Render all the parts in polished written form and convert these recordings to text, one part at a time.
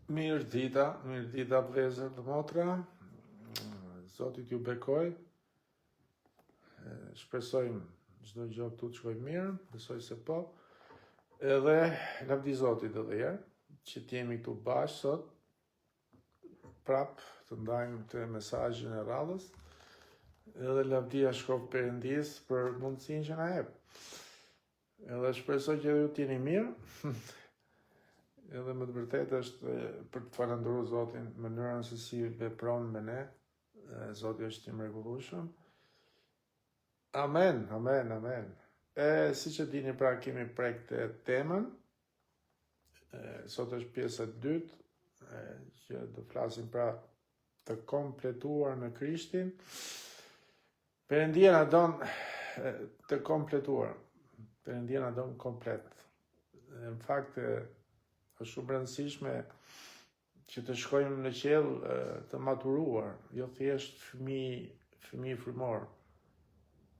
Mirë dita vëllezër dhe motra. Zotit ju bekoj. Shpresojmë çdo gjë këtu të shkojë mirë, besoj se po. Edhe lavdi Zotit edhe herë, që t'jemi këtu bashkë sot, prap të ndajmë të mesazhin e radhës. Edhe lavdia shkoj Perëndis për mundësinë që na jep. Edhe shpresoj që ju t'jeni mirë. Edhe më të vërtetë është për të falendëruar Zotin në mënyrën se si vepron me ne. Zoti është i mrekullueshëm. Amen. Siç e dini, pra kemi prek të temën. Sot është pjesa e dytë, që do flasim pra të kompletuar në Krishtin. Perëndia na don të kompletuar. Perëndia na don komplet. Në fakt është shumë rëndësishme që të shkojmë në qiell të maturuar, jo thjesht fëmijë frymor.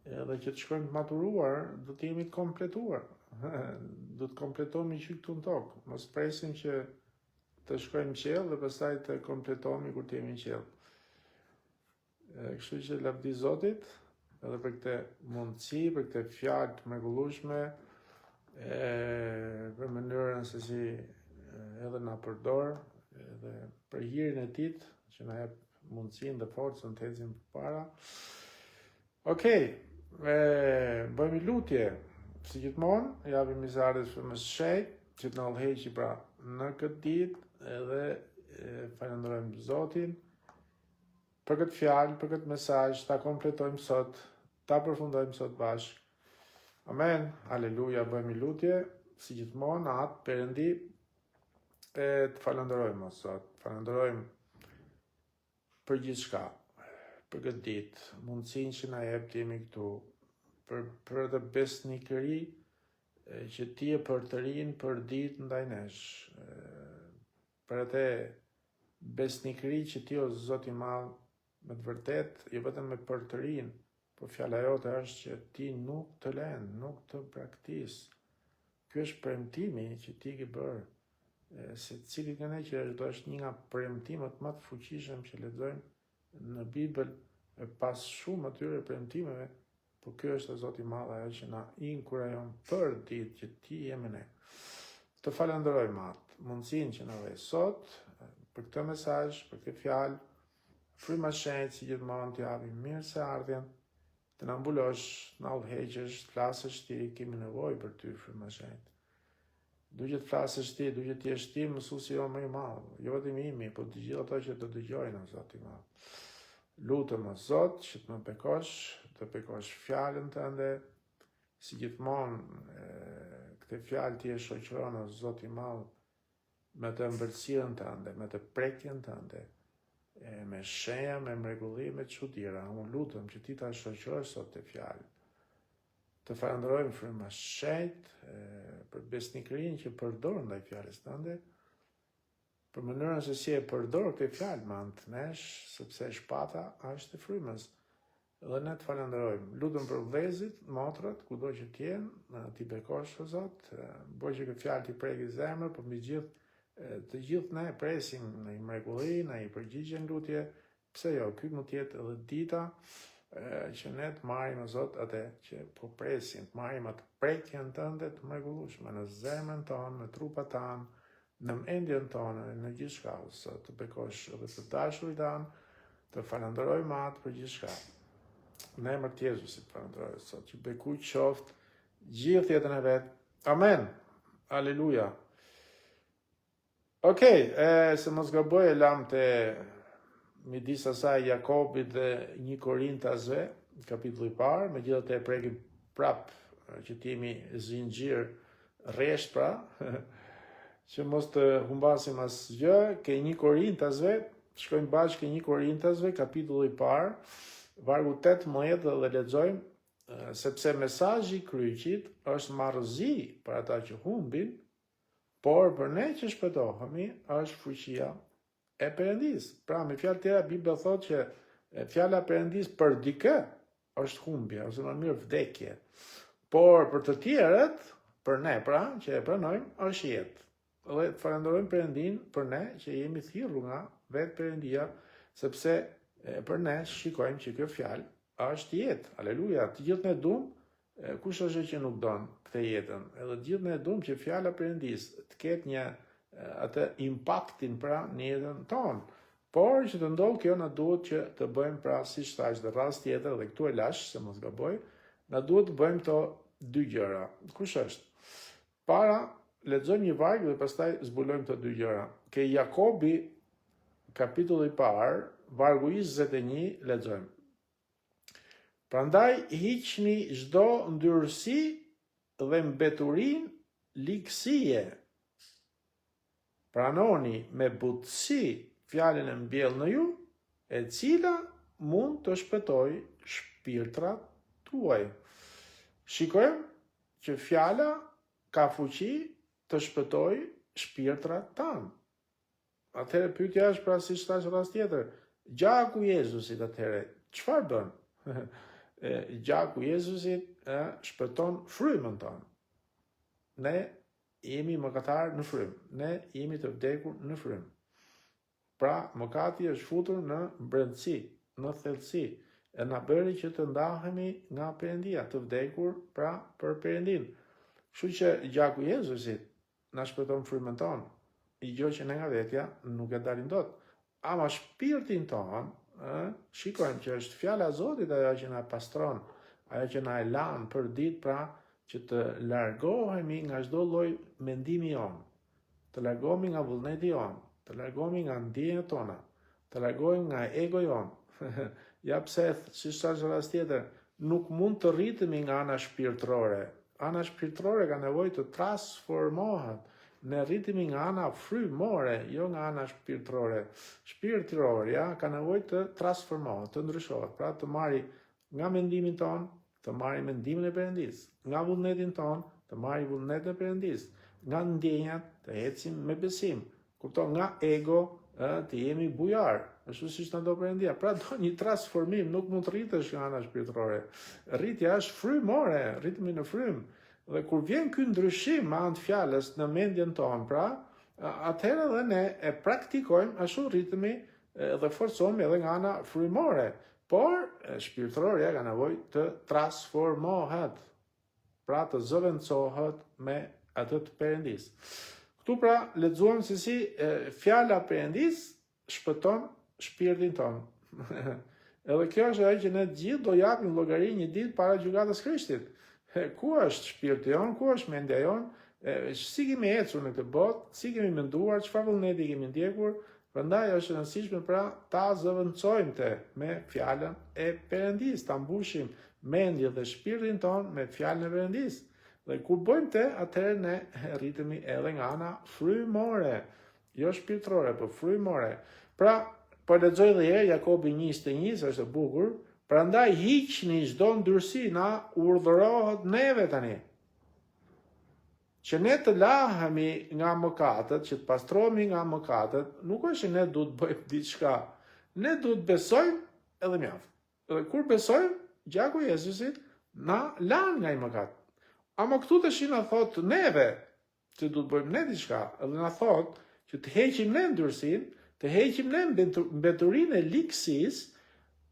Edhe që të shkojmë të maturuar, do të jemi të kompletuar. Do të kompletohemi që këtu në tokë. Mos presim që të shkojmë në qiell dhe pastaj të kompletohemi kur të jemi në qiell. Kështu që lavdi Zotit, edhe për këtë mundësi, për këtë fjalë të mrekullueshme, për mënyrën se si edhe na përdor, edhe për hirin e tij që na jep mundësinë dhe forcën të ecim përpara. Okej, bëjmë lutje. Si gjithmonë, japim mizares për më shejt, që të na udhëheqë pra në këtë ditë, edhe falenderojmë Zotin për këtë fjalë, për këtë mesazh, ta kompletojmë sot, ta përfundojmë sot bashkë. Amen, aleluja, bëjmë lutje, si gjithmonë, atë Perëndi, të falenderojmë sot, falenderojmë për gjithçka, për këtë ditë, mundësinë që na jep të jemi këtu, për të besnikëri që ti e për të rinë për ditë ndaj nesh, për atë besnikëri që ti o Zoti i madh, me të vërtet, jo vetëm me për të rinë, por fjala jote është që ti nuk të lën, nuk të braktis. Ky është premtimi që ti ke bërë. Se cili nga ne që është një nga premtimet më të fuqishëm që lexojmë në Bibël, pas shumë atyre premtimeve, por ky është Zoti i madh ajo që na inkurajon për ditë që ti je me ne. Të falenderojmë atë mundësinë që na dhe sot për këtë mesazh, për këtë fjalë, fryma shenjtë si gjithmonë të japim mirë se ardhjen, të na mbulosh, na udhëheqësh, të flasësh ti, kemi nevojë për ty, fryma shenjtë. Duhet të flasësh ti, duhet të jesh ti mësuesi jo më i madh, jo vetëm imi, por të gjithë ato që të dëgjojnë Zoti i madh. Lutem o Zot që të më bekosh, të bekosh fjalën tënde, si gjithmonë këtë fjalë ti e shoqëron o Zoti i madh me të ëmbëlsirën tënde, me të prekjen tënde, me shenja, me mrekulli, me çuditëra. Unë lutem që ti ta shoqërosh sot të fjalën. Të falenderojmë fryma shenjtë për besnikërinë që përdor ndaj fjalës tënde, për mënyrën se si e përdor këtë fjalë me anë të nesh, sepse shpata është e frymës. Dhe ne të falenderojmë. Lutem për vëllezërit, motrat, kudo që të jenë, ti bekosh o Zot, bëj që këtë fjalë ti preki zemrën, por mbi të gjithë ne presim në mrekulli, në i përgjigjen lutje, pse jo, ky mund të jetë edhe dita që ne të marrim o Zot atë që po presim, të marrim atë prekjen tënde të mrekullueshme në zemrën tonë, në trupat tanë, në mendjen tonë, në gjithçka, Zot, të bekosh edhe të dashurit tanë, të falenderojmë atë për gjithçka. Në emër të Jezusit falenderoj Zot, që bekuj qoftë gjithë jetën e vet. Amen. Aleluja. Okej, se mos gaboj e lam të midis asaj Jakobit dhe 1 Korintasve, kapitulli i parë, megjithatë e prekim prap që të jemi zinxhir rresht pra, që mos të humbasim asgjë, ke 1 Korintasve, shkojmë bashkë ke 1 Korintasve, kapitulli i parë, vargu 18 dhe lexojmë, sepse mesazhi i kryqit është marrëzi për ata që humbin, por për ne që shpëtohemi është fuqia e Perëndis. Pra, me fjalë tjera, Bibla thotë që fjala e Perëndis për dikë është humbje, ose më mirë vdekje. Por për të tjerët, për ne pra, që e pranojmë, është jetë. dhe të falenderojmë Perëndin për ne që jemi thirrur nga vetë Perëndia, sepse për ne shikojmë që kjo fjalë është jetë. Aleluja. Të gjithë ne duam, kush është që nuk don këtë jetën? Edhe të gjithë ne duam që fjala e Perëndis të ketë një atë impaktin pra në jetën tonë. Por që të ndodhë kjo na duhet që të bëjmë pra siç thash dhe rast tjetër dhe këtu e lash se mos gaboj, na duhet të bëjmë këto dy gjëra. Kush është? Para lexojmë një varg dhe pastaj zbulojmë këto dy gjëra. Ke Jakobi kapitulli i parë, vargu 21 lexojmë. Prandaj hiqni çdo ndyrësi dhe mbeturin likësie. Pranoni me butësi fjalën e mbjellë në ju, e cila mund të shpëtoj shpirtrat tuaj. Shikojmë që fjala ka fuqi të shpëtoj shpirtrat tanë. Atëherë pyetja është pra si thash rast tjetër, gjaku i Jezusit atëherë çfarë bën? Gjaku i Jezusit shpëton frymën tonë. Ne jemi mëkatar në frymë, ne jemi të vdekur në frymë. Pra, mëkati është futur në brendësi, në thellësi, e na bëri që të ndahemi nga Perëndia, të vdekur pra për Perëndin. Kështu që gjaku i Jezusit na shpëton frymën tonë, i gjë që ne nga vetja nuk e dalim dot. Ama shpirtin tonë, shikojmë që është fjala e Zotit ajo që na pastron, ajo që na e lan për ditë pra që të largohemi nga çdo lloj mendimi jon, të largohemi nga vullneti jon, të largohemi nga ndjenjat tona, të largohemi nga ego jon. Ja pse, si thash rast tjetër, nuk mund të rritemi nga ana shpirtërore. Ana shpirtërore ka nevojë të transformohet. Ne rritemi nga ana frymore, jo nga ana shpirtërore. Shpirtërore, ja, ka nevojë të transformohet, të ndryshohet, pra të marrë nga mendimin ton, të marrë mendimin e Perëndis, nga vullnetin ton, të marrë vullnetin e Perëndis, nga ndjenjat të ecim me besim. Kupton, nga ego të jemi bujar, ashtu siç na do Perëndia. Pra do një transformim, nuk mund të rritesh nga ana shpirtërore. Rritja është frymore, rritemi në frymë. Dhe kur vjen ky ndryshim me anë të fjalës në mendjen tonë, pra, atëherë edhe ne e praktikojmë, ashtu rritemi dhe forcohemi edhe nga ana frymore. Por shpirtërorja ka nevojë të transformohet, pra të zëvendësohet me atë të Perëndis. Këtu pra lexuam se si fjala e Perëndis shpëton shpirtin ton. Edhe kjo është ajo që ne gjithë do japim llogari një ditë para gjykatës Krishtit. Ku është shpirti jon, ku është mendja jon, si kemi ecur në këtë botë, si kemi menduar, çfarë vullneti kemi ndjekur. Prandaj është e rëndësishme pra ta zëvendësojmë me fjalën e Perëndis, ta mbushim mendjen dhe shpirtin ton me fjalën e Perëndis. Dhe kur bëjmë atëherë ne rritemi edhe nga ana frymore, jo shpirtërore, por frymore. Pra, po lexoj edhe herë Jakobi 1:21, është e bukur. Prandaj hiqni çdo ndyrësi, na urdhërohet neve tani. Që ne të lahemi nga mëkatet, që të pastrohemi nga mëkatet, nuk është që ne duhet bëjmë diçka. Ne duhet besojmë edhe mjaft. Dhe kur besojmë, gjaku i Jezusit na lan nga i mëkat. Ama këtu të shi na thot neve që duhet bëjmë ne diçka, edhe na thot që të heqim ne ndyrësin, të heqim ne mbeturinë e likësisë,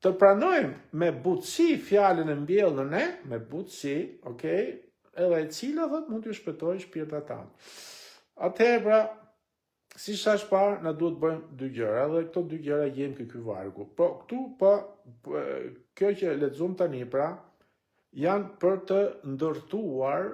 të pranojmë me butësi fjalën e mbjellë në ne, me butësi, okay, edhe e cila thot mund t'ju shpëtoj shpirtrat tanë. Atëherë pra, si thash parë, na duhet bëjmë dy gjëra, dhe këto dy gjëra jemi ky vargu. Po këtu kjo që lexuam tani pra, janë për të ndërtuar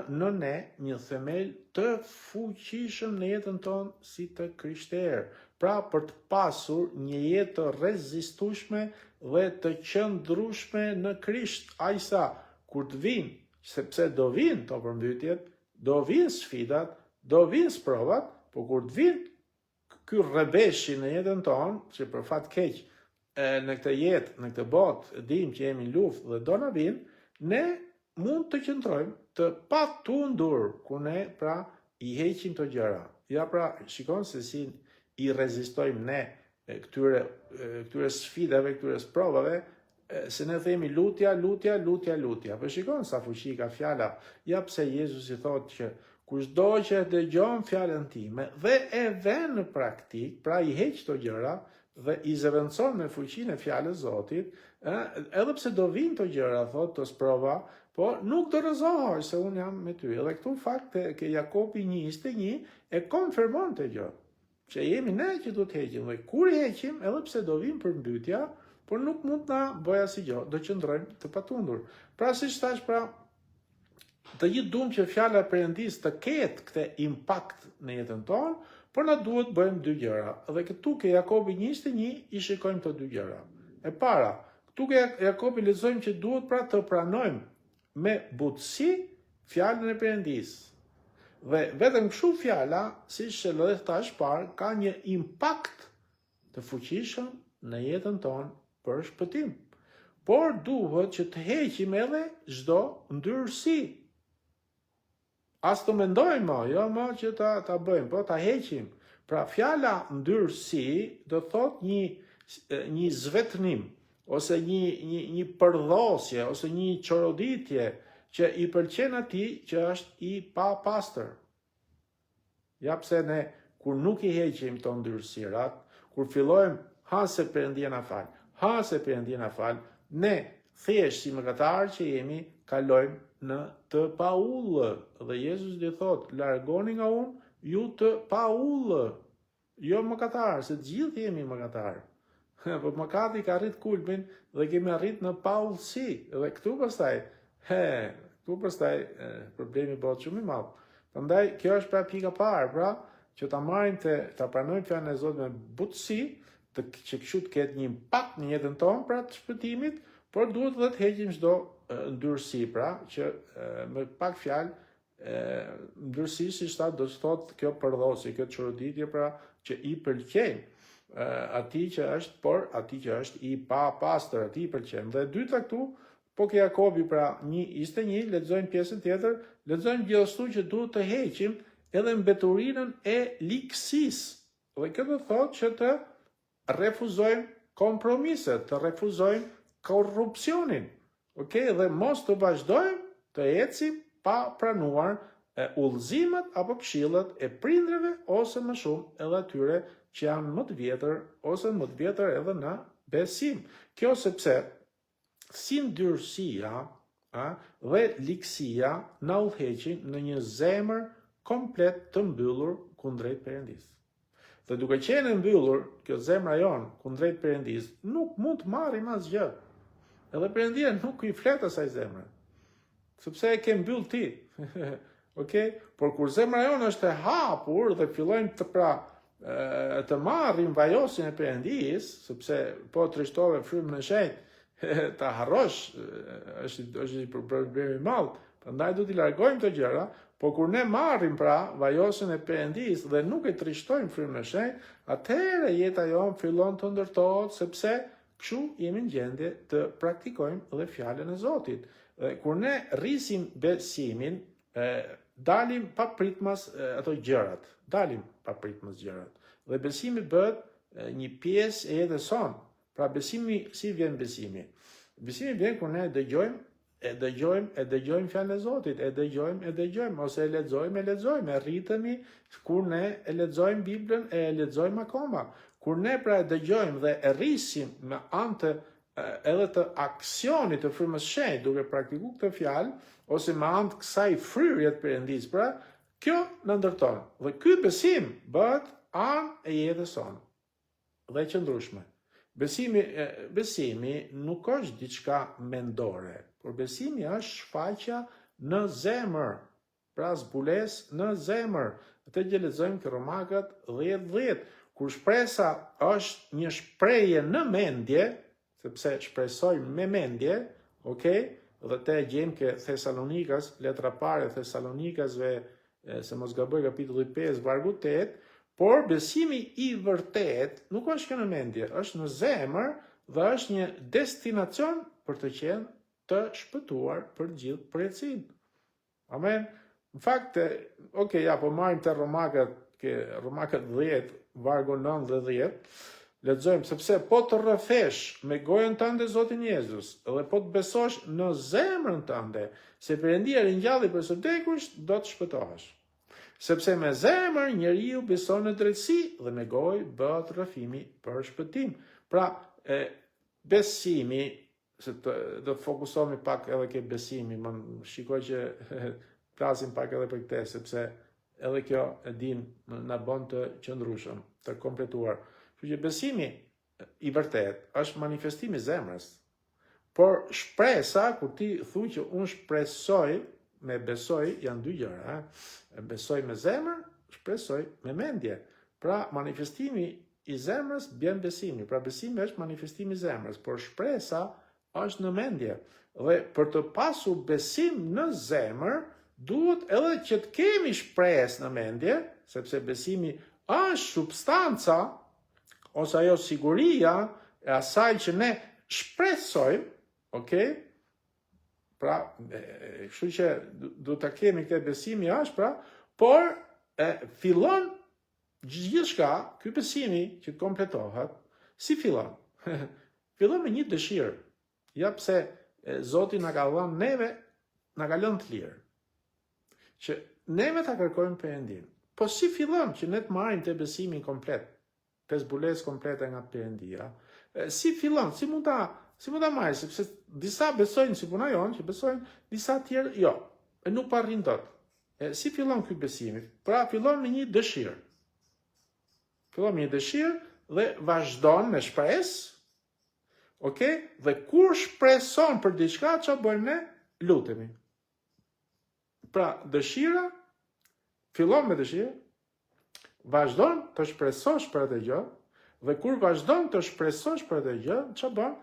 në ne një themel të fuqishëm në jetën tonë si të krishterë. Pra për të pasur një jetë të rezistueshme dhe të qëndrueshme në Krisht. Ai sa kur të vinë, sepse do vinë to përmbytjet, do vinë sfidat, do vinë provat, por kur të vinë ky rrebeshi në jetën tonë, që për fat keq në këtë jetë, në këtë botë, dim që jemi në luftë dhe do na vinë, ne mund të qëndrojmë të patundur kur ne pra i heqim të gjëra. Ja pra, shikon se si i rezistojmë ne këtyre sfidave, këtyre provave, se ne themi lutja. Po shikon sa fuqi ka fjala. Ja pse Jezus i thotë që kushdo që e dëgjon fjalën time dhe e vën në praktik, pra i heq këto gjëra dhe i zëvendëson me fuqinë e fjalës Zotit, edhe pse do vinë këto gjëra, thot të sprova, po nuk do rrëzohesh se unë jam me ty. Edhe këtu fakt ke Jakobi 1:21 e konfirmon të gjë, që jemi ne që do të heqim, dhe kur i heqim, edhe pse do vinë përmbytja, por nuk mund na bëj asgjë gjë, do qëndrojmë të patundur. Pra siç thash, pra të gjithë duam që fjala e Perëndis të ketë këtë impakt në jetën tonë, por na duhet bëjmë dy gjëra. Dhe këtu ke Jakobi 1:21 i shikojmë këto dy gjëra. E para, këtu ke Jakobi lexojmë që duhet pra të pranojmë me butësi fjalën e Perëndis. Dhe vetëm kështu fjala, siç e lodh tash parë, ka një impakt të fuqishëm në jetën tonë për shpëtim. Por duhet që të heqim edhe çdo ndyrësi. As të mendojmë, jo më që ta bëjmë, po ta heqim. Pra fjala ndyrësi do thot një zvetënim, ose një përdhosje, ose një çoroditje që i pëlqen atij që është i papastër. Ja pse ne kur nuk i heqim të ndyrësirat, kur fillojmë ha se Perëndia na fal, ne thjesht si mëkatarë që jemi, kalojmë në të paullë. Dhe Jezus dhe thot, largoni nga unë, ju të paullë. Jo mëkatarë, se gjithë jemi mëkatarë. Po mëkati ka arrit kulmin dhe kemi arrit në paullësi. Dhe këtu pastaj problemi bëhet shumë i madh. Prandaj kjo është pra pika parë, pra që ta pranojmë fjalën e Zotit me butësi, që kështu të ketë një impakt në jetën tonë pra të shpëtimit, por duhet edhe të heqim çdo ndyrësi, pra që me pak fjalë ndyrësi siç tha do të thotë kjo përdhosje, kjo çoroditje, pra që i pëlqen atij që është, por atij që është i papastër, atij i pëlqen. Dhe e dyta këtu, po ke Jakobi pra 1:21, lexojmë pjesën tjetër, lexojmë gjithashtu që duhet të heqim edhe mbeturinën e liksisë. Dhe kjo do thotë që të refuzojmë kompromiset, të refuzojmë korrupsionin. Okej, dhe mos të vazhdojmë të ecim pa pranuar udhëzimet apo këshillat e prindreve ose më shumë edhe atyre që janë më të vjetër ose më të vjetër edhe në besim. Kjo sepse si ndyrësia dhe likësia na udhëheqin në një zemër komplet të mbyllur kundrejt Perëndis. Dhe duke qenë mbyllur kjo zemra jonë kundrejt Perëndis, nuk mund të marrim asgjë. Edhe Perëndia nuk i flet asaj zemre, sepse e ke mbyll ti. Okej? Por kur zemra jonë është e hapur dhe fillojmë të marrim vajosin e Perëndis, sepse po trishtove frymën e shenjtë, ta harrosh, është një problem i madh. Prandaj duhet i largojmë të gjëra, po kur ne marrim pra vajosin e Perëndis dhe nuk e trishtojmë frymën e shenjtë, atëherë jeta jonë fillon të ndërtohet, sepse kështu jemi në gjendje të praktikojmë dhe fjalën e Zotit. Kur ne rrisim besimin, dalim pa pritmas ato gjërat. Dhe besimi bëhet një pjesë e jetës sonë. Pra besimi, si vjen besimi? Besimi vjen kur ne dëgjojmë fjalën e Zotit, e dëgjojmë, ose e lexojmë, rritemi kur ne e lexojmë Biblën, e lexojmë akoma. Kur ne pra e dëgjojmë dhe e rrisim me anë edhe të aksionit të frymës së shenjtë duke praktikuar këtë fjalë, ose me anë të kësaj fryrje të Perëndis, pra kjo na ndërton. Dhe ky besim bëhet anë e jetës sonë dhe qëndrueshme. Besimi nuk është diçka mendore, por besimi është shfaqja në zemër, pra zbulesë në zemër. Atë që lexojmë në Romakët 10:10, kur shpresa është një shprehje në mendje, sepse shpresojmë me mendje, okay? Dhe te gjejmë ke Thessalonikas, letra parë e Thesalonikasve, se mos gaboj kapitulli 5, vargu 8, por besimi i vërtet nuk është në mendje, është në zemër dhe është një destinacion për të qenë të shpëtuar për gjithë përjetësinë. Amen. Në fakt, po marrim te Romakët 10, vargu 9 dhe 10, lexojmë, sepse po të rrëfesh me gojën tënde Zotin Jezus dhe po të besosh në zemrën tënde se Perëndia ringjalli prej së vdekurit, do të shpëtohesh. Sepse me zemër njeriu beson në drejtësi dhe me gojë bëhet rrëfimi për shpëtim. Pra, besimi, se do të fokusohemi pak edhe ke besimi, më shikoj që flasim pak edhe për këtë, sepse edhe kjo e din na bën të qëndrueshëm, të kompletuar. Kështu që besimi i vërtet është manifestimi i zemrës. Por shpresa, kur ti thu që unë shpresoj, me besoj janë dy gjëra, besoj me zemër, shpresoj me mendje. Pra manifestimi i zemrës bjen besimi. Pra besimi është manifestimi i zemrës, por shpresa është në mendje. Dhe për të pasur besim në zemër, duhet edhe që të kemi shpresë në mendje, sepse besimi është substanca ose ajo siguria e asaj që ne shpresojmë, okay? Pra, kështu që du të kemi këtë besimi është, pra, por fillon gjithçka, ky besimi që kompletohet, si fillon? Fillon me një dëshirë. Ja pse Zoti na ka dhënë neve, na ka lënë të lirë. Që neve ta kërkojmë Perëndin. Po si fillon që ne të marrim të besimin komplet, të zbulesë komplete nga Perëndia? Si fillon? Si mund ta marrë, sepse disa besojnë si puna jonë, që besojnë, disa tjerë jo, e nuk parrin dot. Si fillon ky besimi? Pra fillon me një dëshirë. Fillon me një dëshirë dhe vazhdon me shpresë. Okay? Dhe kur shpreson për diçka, çfarë bëjmë ne? Lutemi. Pra dëshira fillon me dëshirë, vazhdon të shpresosh për atë gjë, dhe kur vazhdon të shpresosh për atë gjë, çfarë bën?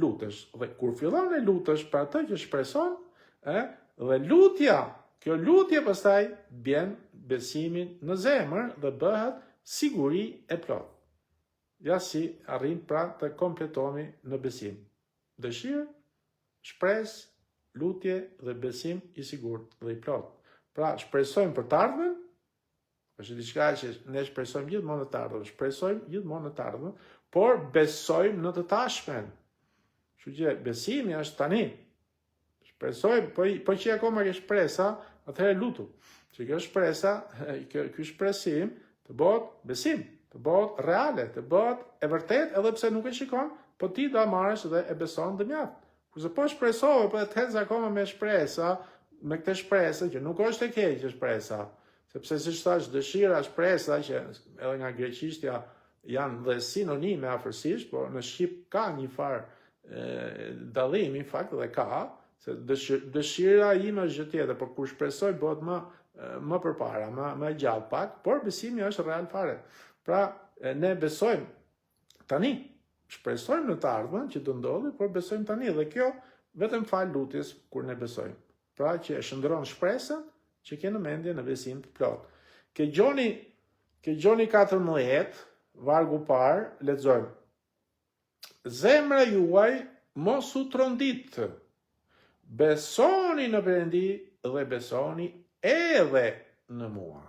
Lutesh. Dhe kur fillon e lutesh për atë që shpreson, dhe lutja, kjo lutje pastaj bjen besimin në zemër dhe bëhet siguri e plot. Ja si arrin pra të kompletohemi në besim. Dëshirë, shpresë, lutje dhe besim i sigurt dhe i plot. Pra shpresojmë për të ardhmen, është diçka që ne shpresojmë gjithmonë në të ardhmen, shpresojmë gjithmonë në të ardhmen, por besojmë në të tashmen. Kështu që besimi është tani. Shpresojmë, po që akoma ke shpresa, atëherë lutu. Që kjo shpresa, ky shpresim të bëhet besim, të bëhet reale, të bëhet e vërtet, edhe pse nuk e shikon, po ti do marrësh dhe e beson dhe mjaft. Kurse po shpresove, po të ecë akoma me shpresa, me këtë shpresë që nuk është e keqe shpresa, sepse siç thash, dëshira, shpresa që edhe nga greqishtja janë dhe sinonime afërsisht, por në shqip ka një farë dallimi, fakt dhe ka, se dëshira ime është gjë tjetër, por kur shpresoj bëhet më përpara, më gjatë pak, por besimi është real fare. Pra ne besojmë tani, shpresojmë në të ardhmen që do ndodhi, por besojmë tani dhe kjo vetëm fal lutjes kur ne besojmë. Pra që e shndron shpresën që ke në mendje në besim të plot. Ke Gjoni 14, vargu parë, lexojmë. Zemra juaj mos u trondit. Besoni në Perëndi dhe besoni edhe në mua.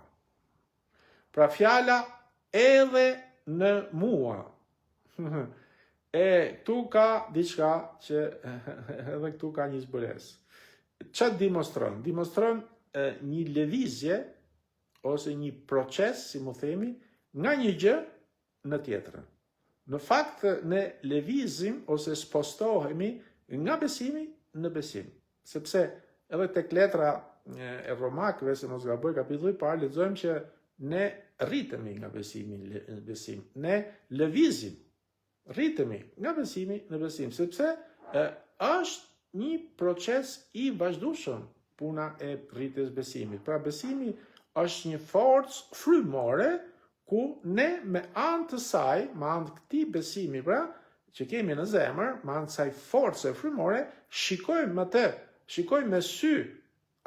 Pra fjala edhe në mua. Këtu ka diçka që edhe këtu ka një zbulesë. Çfarë demonstron? Demonstron një lëvizje ose një proces, si mu themi, nga një gjë në tjetrën. Në fakt ne lëvizim ose spostohemi nga besimi në besim. Sepse edhe tek letra e Romakëve, se mos gaboj kapitulli parë, lexojmë që ne rritemi nga besimi në besim. Ne lëvizim, rritemi nga besimi në besim, sepse është një proces i vazhdueshëm puna e rritjes besimit. Pra besimi është një forcë frymore ku ne me anë të saj, me anë të këtij besimi, pra, që kemi në zemër, me anë të saj force frymore, shikojmë atë, shikojmë me sy,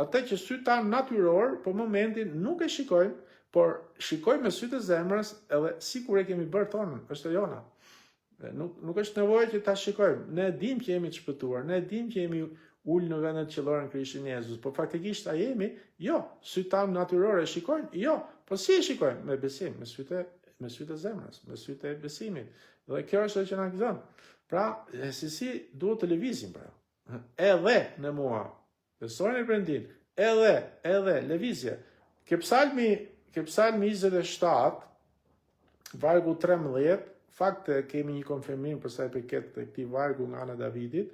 atë që sy tanë natyror, për momentin nuk e shikojmë, por shikojmë me sy të zemrës edhe sikur e kemi bërë tonën, është e jona. Nuk është nevojë që ta shikojmë. Ne dim që jemi të shpëtuar, ne dim që jemi ullë në vendet qellore në Krishtin Jezus, por faktikisht a jemi? Jo, sy tanë natyrore shikojnë? Jo, po si e shikojnë? Me besim, me sytë e zemrës, me sytë e besimit. Dhe kjo është që na gëzon. Pra, si duhet të lëvizim, pra. Edhe në mua, besojnë e Perëndin, edhe lëvizje. Ke psalmi 27, vargu 13, fakte kemi një konfirmim për sa i përket të këtij vargu nga ana Davidit.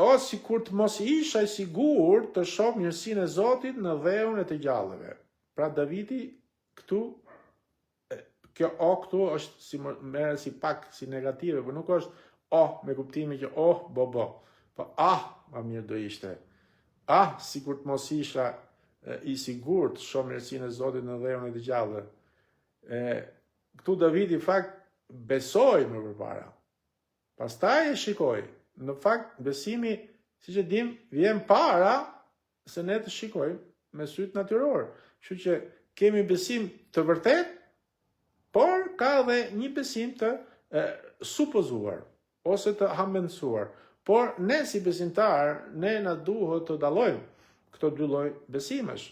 O sikur të mos isha i sigurt të shoh mirësinë e Zotit në dheun e të gjallëve. Pra Davidi këtu, kjo o këtu është merret si pak si negative, por nuk është o me kuptimin që bo, po ma mirë do ishte. Sikur të mos isha i sigurt të shoh mirësinë e Zotit në dheun e të gjallëve. Këtu Davidi fakt besoi më përpara. Pastaj e shikoi. Në fakt, besimi, siç e dim, vjen para se ne të shikojmë me syt natyror. Kështu që kemi besim të vërtet, por ka edhe një besim të supozuar ose të hamendësuar. Por ne si besimtar, ne na duhet të dallojmë këto dy lloj besimesh.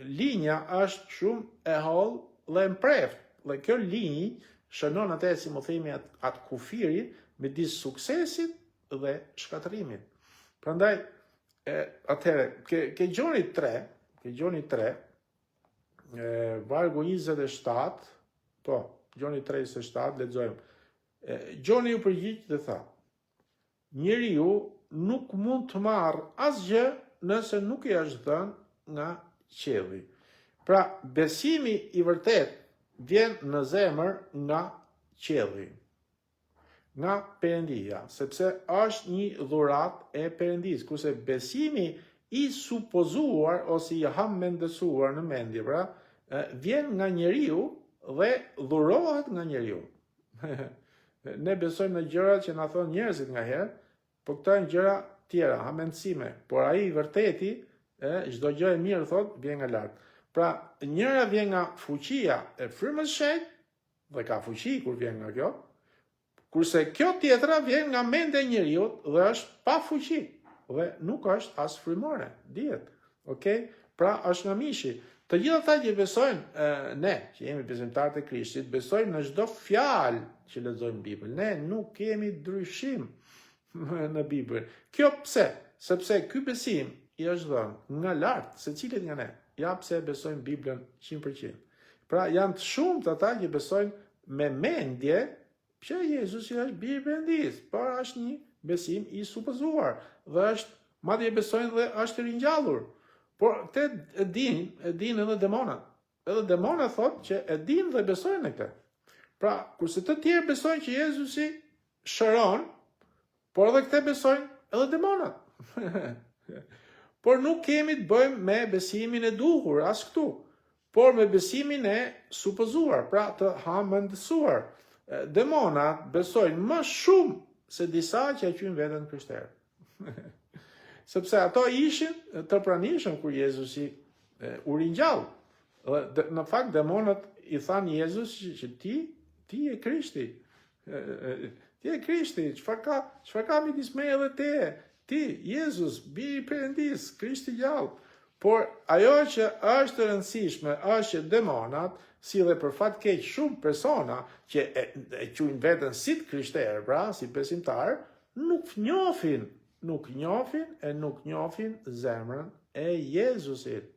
Linja është shumë e hollë dhe e mpreft. Dhe kjo linjë shënon atë, si më themi, atë kufirin midis suksesit dhe shkatërimit. Prandaj, atëherë, ke Gjoni 3, vargu 27, Gjoni 3:27, lexojmë. Gjoni u përgjigj dhe tha: njeriu nuk mund të marrë asgjë nëse nuk i është dhënë nga qielli. Pra, besimi i vërtet vjen në zemër nga qielli, nga Perëndia, sepse është një dhurat e Perëndis, kurse besimi i supozuar ose i hamendësuar në mendje, pra, vjen nga njeriu dhe dhurohet nga njeriu. Ne besojmë në gjëra që na thon njerëzit nga herë, por këto janë gjëra tjera, hamendësime, por ai i vërteti, çdo gjë e mirë thot, vjen nga lart. Pra, njëra vjen nga fuqia e frymës së shenjtë, dhe ka fuqi kur vjen nga kjo, kurse kjo tjetra vjen nga mendja e njeriu dhe është pa fuqi dhe nuk është as frymore, dihet. Okej? Pra është nga mishi. Të gjithë ata që besojnë, ne që jemi besimtarë të Krishtit, besojmë në çdo fjalë që lexojmë në Bibël. Ne nuk kemi ndryshim në Bibël. Kjo pse? Sepse ky besim i është dhënë nga lart secilit nga ne. Ja pse besojmë Biblën 100%. Pra janë të shumtë ata që besojnë me mendje që Jezusi është biri i Perëndis, por është një besim i supozuar dhe është, madje besojnë dhe është i ringjallur. Por këtë e din edhe demonat. Edhe demonat thotë që e din dhe besojnë në këtë. Pra, kurse të tjerë besojnë që Jezusi shëron, por edhe këtë besojnë edhe demonat. Por nuk kemi të bëjmë me besimin e duhur as këtu, por me besimin e supozuar, pra të hamendësuar. Demonat besojnë më shumë se disa që e quajnë veten krishterë. Sepse ato ishin të pranishëm kur Jezusi u ringjall. Në fakt demonat i thanë Jezusi që ti je Krishti. Ti je Krishti, çfarë ka midis meje dhe teje? Ti, Jezus, biri i Perëndis, Krishti i gjallë. Por ajo që është e rëndësishme është që demonat, si dhe për fat keq shumë persona që e quajnë veten si të krishterë, pra, si besimtar, nuk njohin e nuk njohin zemrën e Jezusit.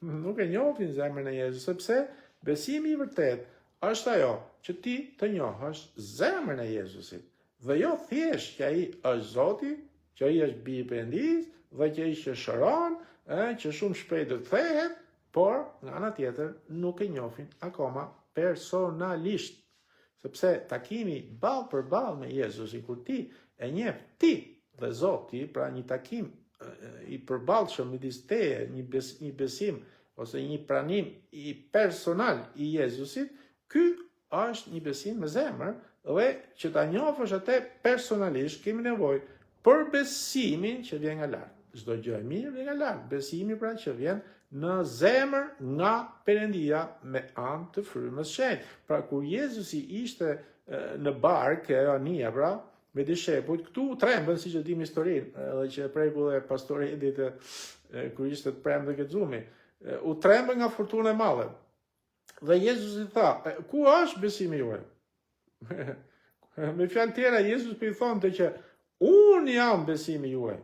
Nuk e njohin zemrën e Jezusit, sepse besimi i vërtet është ajo që ti të njohësh zemrën e Jezusit. Dhe jo thjesht që ai është Zoti, që ai është biri i Perëndis dhe që ai që shëron, që shumë shpejt do të kthehet, por nga ana tjetër nuk e njohin akoma personalisht. Sepse takimi ballë për ballë me Jezusin, kur ti e njeh ti dhe Zoti, pra një takim i përballshëm midis teje, një besim ose një pranim i personal i Jezusit, ky është një besim me zemër dhe që ta njohësh atë personalisht kemi nevojë për besimin që vjen nga lart. Çdo gjë e mirë vjen nga lart. Besimi pra që vjen në zemër nga Perëndia me anë të frymës së shenjtë. Pra kur Jezusi ishte në barkë e Ania, pra, me dishepujt, këtu trembën, siç e dim historinë, edhe që e preku dhe pastori Edit kur ishte të premtë dhe Gexumi, u trembën nga fortuna e madhe. Dhe Jezusi tha, ku është besimi juaj? Me fjalë tjera, Jezus për i thonte që unë jam besimi juaj.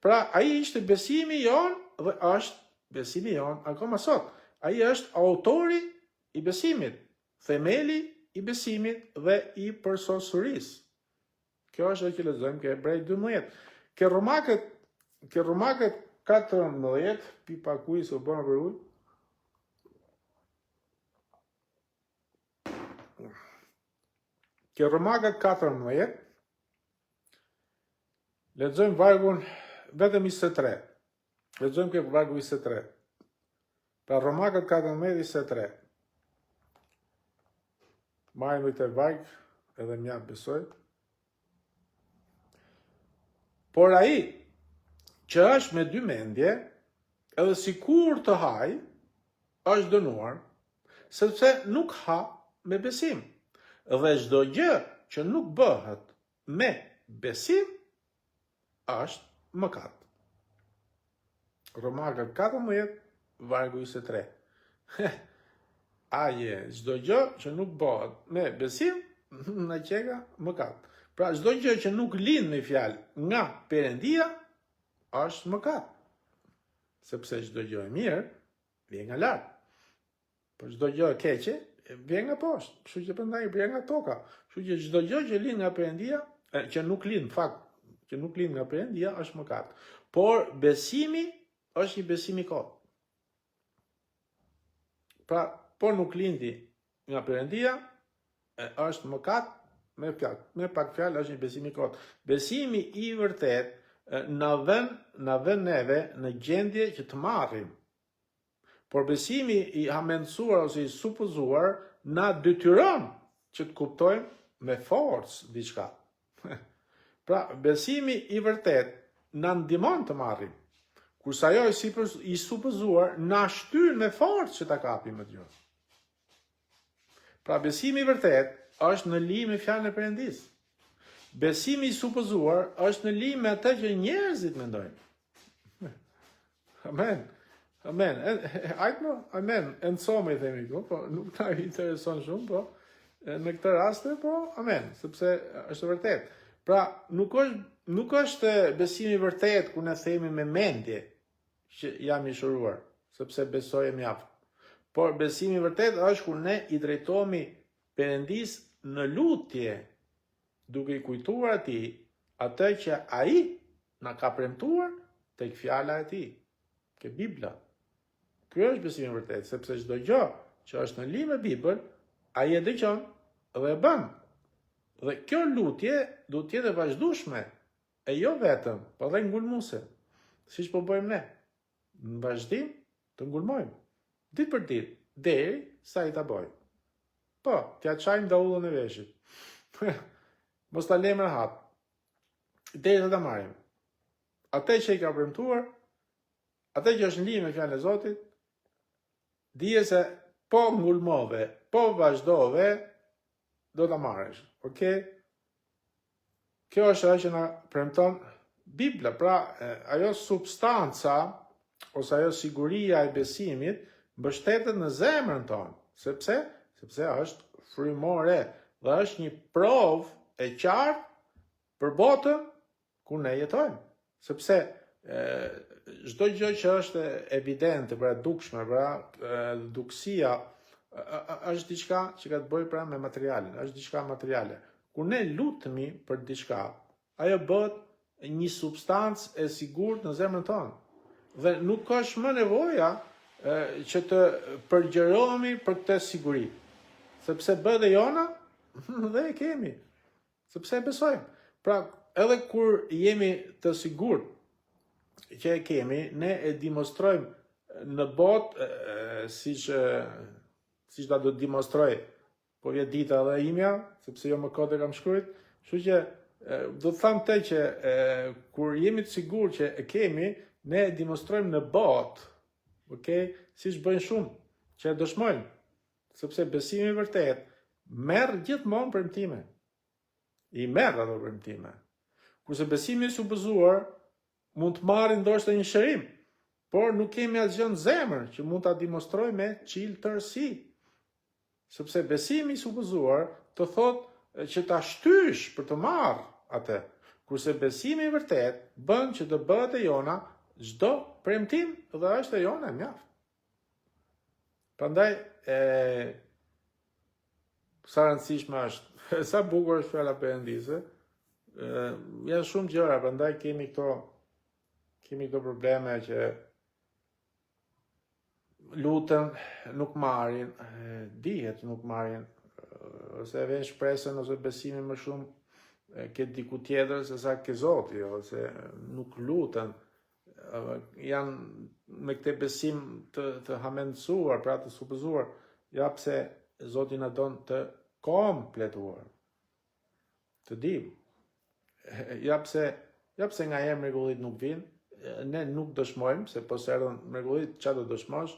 Pra, ai ishte besimi jon dhe është besimi jon akoma sot. Ai është autori i besimit, themeli i besimit dhe i përsosërisë. Kjo është që lexojmë ke Hebrej 12. Ke Romakët 14, pipa kuj se u bëna për ujë. Ke Romakët 14, lexojmë vargun vetëm 23. Lexojmë ke vargu 23. Pra Romakët 14, 23. Marrim këtë varg, edhe mja besoj. Por ai që është me dy mendje, edhe sikur të haj, është dënuar, sepse nuk ha me besim. Dhe çdo gjë që nuk bëhet me besim, është mëkat. Romakët 14, vargu 23. Aje, çdo gjë që nuk bëhet me besim, në qeka mëkat. Pra çdo gjë që nuk lind me fjalë nga Perëndia, është mëkat. Sepse çdo gjë e mirë vjen nga lart. Por çdo gjë e keqe vjen nga poshtë. Kështu që prandaj vjen nga toka. Kështu që çdo gjë që lind nga Perëndia, që nuk lind, që nuk lind nga Perëndia është mëkat. Por besimi është një besim i kot. Pra, po nuk lindi nga Perëndia, është mëkat. Me pak fjalë është një besim i kot. Besimi i vërtet na vën neve në gjendje që të marrim. Por besimi i hamendësuar ose i supozuar na detyron që të kuptojmë me forcë diçka. Pra, besimi i vërtet na ndihmon të marrim. Kurse ajo i supozuar na shtyn me forcë që ta kapim atë. Pra, besimi i vërtet është në lidhje me fjalën e Perëndis. Besimi i supozuar është në lidhje me atë që njerëzit mendojnë. Amen. Amen. Amen. Ensome i themi këtu, po nuk na intereson shumë, po në këtë rast po amen, sepse është vërtet. Pra, nuk është besimi i vërtet kur ne themi me mendje që jam i shëruar, sepse besoj e mjaft. Por besimi i vërtet është kur ne i drejtohemi Perëndis në lutje, duke i kujtuar atij atë që ai na ka premtuar tek fjala e tij, ke Bibla. Ky është besimi i vërtet, sepse çdo gjë që është në lidhje me Biblën, ai e dëgjon dhe e bën. Dhe kjo lutje duhet të jetë e vazhdueshme, e jo vetëm, por edhe ngulmuese, siç po bëjmë ne. Në vazhdim të ngulmojmë, ditë për ditë, deri sa i ta bëjmë. Po, t'ja qajmë daullën e veshit. Mos ta lejmë rahat. Deri sa ta marrim. Atë që i ka premtuar, atë që është në lidhje me fjalën e Zotit, dije se po ngulmove, po vazhdove, do ta marrësh. Okej? Kjo është ajo që na premton Bibla, pra ajo substanca ose ajo siguria e besimit mbështetet në zemrën tonë, sepse është frymore dhe është një provë e qartë për botën ku ne jetojmë. Sepse çdo gjë që është evidente, pra dukshme, pra duksia është diçka që ka të bëjë pra me materialin, është diçka materiale. Kur ne lutemi për diçka, ajo bëhet një substancë e sigurt në zemrën tonë. Dhe nuk është më nevoja që të përgjërohemi për këtë siguri. Sepse bëhet e jona dhe e kemi. Sepse e besojmë. Pra, edhe kur jemi të sigurt që e kemi, ne e demonstrojmë në botë siç da do të demonstroj, po vjet dita edhe imja, sepse jo më kod e kam shkruajt, kështu që do të them të që kur jemi të sigurt që e kemi, ne e demonstrojmë në botë. Okej, siç bëjnë shumë që e dëshmojnë, sepse besimi i vërtet merr gjithmonë premtime. I merr ato premtime. Kurse besimi i supozuar mund të marrë ndoshta një shërim, por nuk kemi asgjë në zemër që mund ta demonstrojmë me çiltërsi. Sepse besimi i supozuar të thotë që ta shtysh për të marrë atë, kurse besimi i vërtet bën që të bëhet e jona çdo premtim dhe është e jona mjaft. Prandaj sa rëndësishme është, sa bukur është fjala perëndisë, janë shumë gjëra, prandaj kemi këto probleme që lutën nuk marrin, dihet nuk marrin, ose vjen shpresën ose besimin më shumë ke diku tjetër se sa ke Zoti, ose nuk lutën, janë me këtë besim të hamendësuar, pra të supëzuar, ja pse Zoti na don të kompletuar, të dim. Ja pse nga herë mrekullit nuk vinë, ne nuk dëshmojmë, se po se erdhën mrekullit, çfarë do dëshmosh,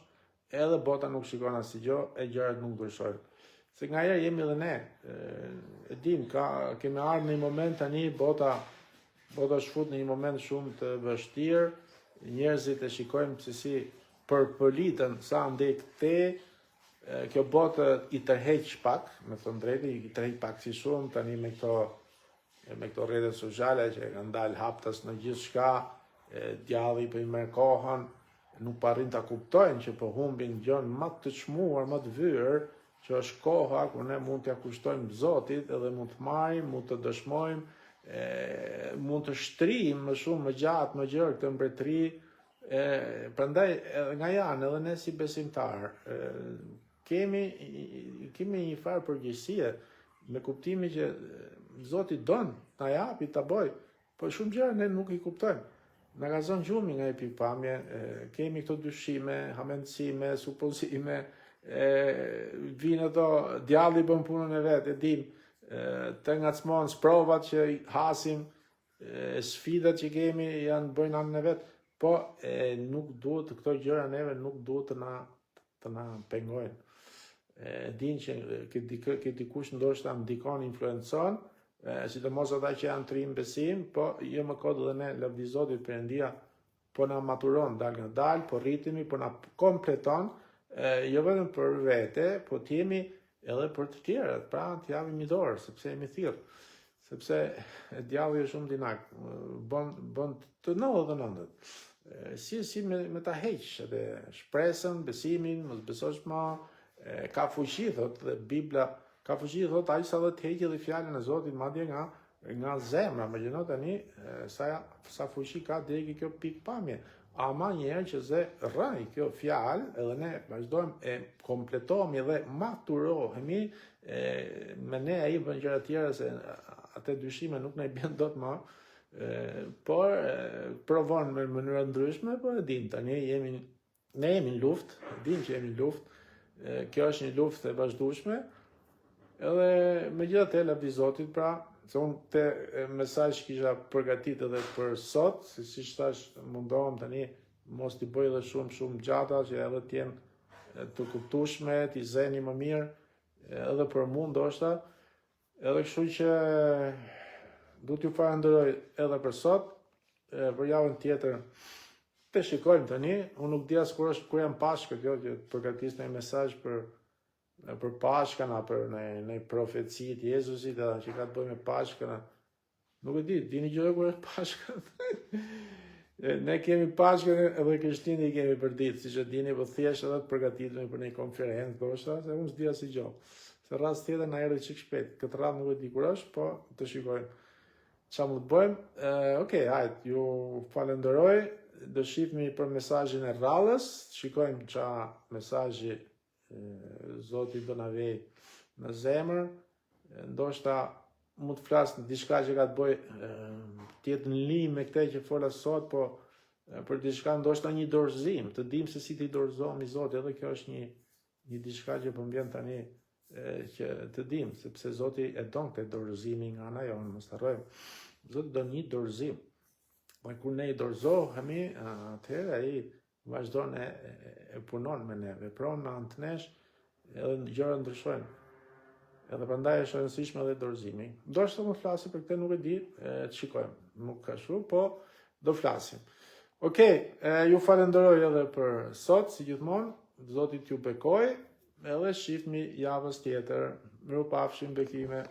edhe bota nuk shikon asnjë gjë, e gjërat nuk ndryshojnë. Se nga herë jemi edhe ne, e dim, kemi ardhur në një moment tani, bota shfut në një moment shumë të vështirë, njerëzit e shikojmë se si përpëlitën sa ndej këte, kjo botë i tërheq pak, me thënë drejtë, i tërheq pak si shumë, tani me këto rrjetet sociale që kanë dalë haptas në gjithë shka, djalli për i merr kohën, nuk parrin ta kuptojnë që po humbin gjën më të çmuar, më të vyrë, që është koha ku ne mund t'ja kushtojmë Zotit edhe mund të marrim, mund të dëshmojmë, mund të shtrijmë më shumë, më gjatë, më gjerë këtë mbretëri. Prandaj nga janë edhe ne si besimtar, kemi një farë përgjegjësie me kuptimin që Zoti don na japi ta bëj, por shumë gjëra ne nuk i kuptojmë. Na ka zënë gjumi nga e pikpamje, kemi këto dyshime, hamendësime, supozime, vinë ato, djalli bën punën e vet, e dim, të ngacmon sprovat që hasim, sfidat që kemi janë bëjnë anën e vet, po nuk duhet këto gjëra neve nuk duhet të na pengojnë. Din që këtë dikush ndoshta ndikon, influencon, sidomos ata që janë trim besim, po jo më kodë dhe ne lavdi Zotit Perëndia po na maturon dal nga dal, po rritemi, po na kompleton, jo vetëm për vete, po t'jemi edhe për të tjerët, pra t'javim një dorë, sepse jemi thirrë, sepse djalli është shumë dinak, bën të 99. Si me ta heq edhe shpresën, besimin, mos besosh më, ka fuqi, thot dhe Bibla, ka fuqi, thot ai sa dhe të heqë dhe fjalën e Zotit, madje nga zemra, më gjeno tani sa fuqi ka deri kjo pikpamje. Ama njerë që ze rraj kjo fjalë, edhe ne vazhdojmë e kompletohemi dhe maturohemi, me ne ai bën gjëra tjera se atë dyshime nuk na i bën dot më, por provon me mënyra ndryshme, por e dim tani ne jemi në luftë, dim që jemi në luftë, kjo është një luftë e vazhdueshme, edhe megjithatë lavdi Zotit, pra, se unë te mesazh kisha përgatit edhe për sot, siç thash, mundohem tani mos t'i bëj edhe shumë gjata, që edhe t'jenë të kuptueshme, t'i zeni më mirë, edhe për mua ndoshta, edhe kështu që du t'ju falenderoj edhe për sot, për javën tjetër të shikojmë tani, unë nuk di as kur janë Pashkët, kjo që përgatis një mesazh për Pashkën, për në profeci të Jezusit, edhe që ka të bëjë me Pashkën, nuk e di, dini gjë kur është Pashkën? Ne kemi Pashkën edhe Krishtlindjen kemi për ditë, siç e dini, po thjesht edhe të përgatitemi për një konferencë, ndoshta, se unë s'di asnjë gjë. Se rast tjetër na erdhi çik shpejt. Këtë radhë nuk e di kur është, po të shikojmë çfarë mund të bëjmë. Okej, hajt, ju falenderoj. Do shihemi për mesazhin e rradhës, shikojmë çfarë mesazhi Zoti do na vej në zemër, ndoshta mund të flas në diçka që ka të bëj të jetë në linjë me këtë që fola sot, po për diçka ndoshta një dorëzim, të dim se si t'i dorëzohemi Zotit, edhe kjo është një diçka që po mbien tani që të dim, sepse Zoti e don këtë dorëzimi nga ana jonë, mos harrojmë. Zoti don një dorëzim. Po kur ne i dorëzohemi, atëherë ai vazhdon e punon me ne, vepron me anë të nesh, edhe gjërat ndryshojnë. Edhe prandaj është e rëndësishme edhe dorëzimi. Ndoshta më flasi për këtë, nuk e di, të shikojmë. Nuk ka shumë, po do flasim. Okej, ju falenderoj edhe për sot, si gjithmonë, Zoti t'ju bekoj, edhe shihemi javës tjetër. Mirupafshim, bekime.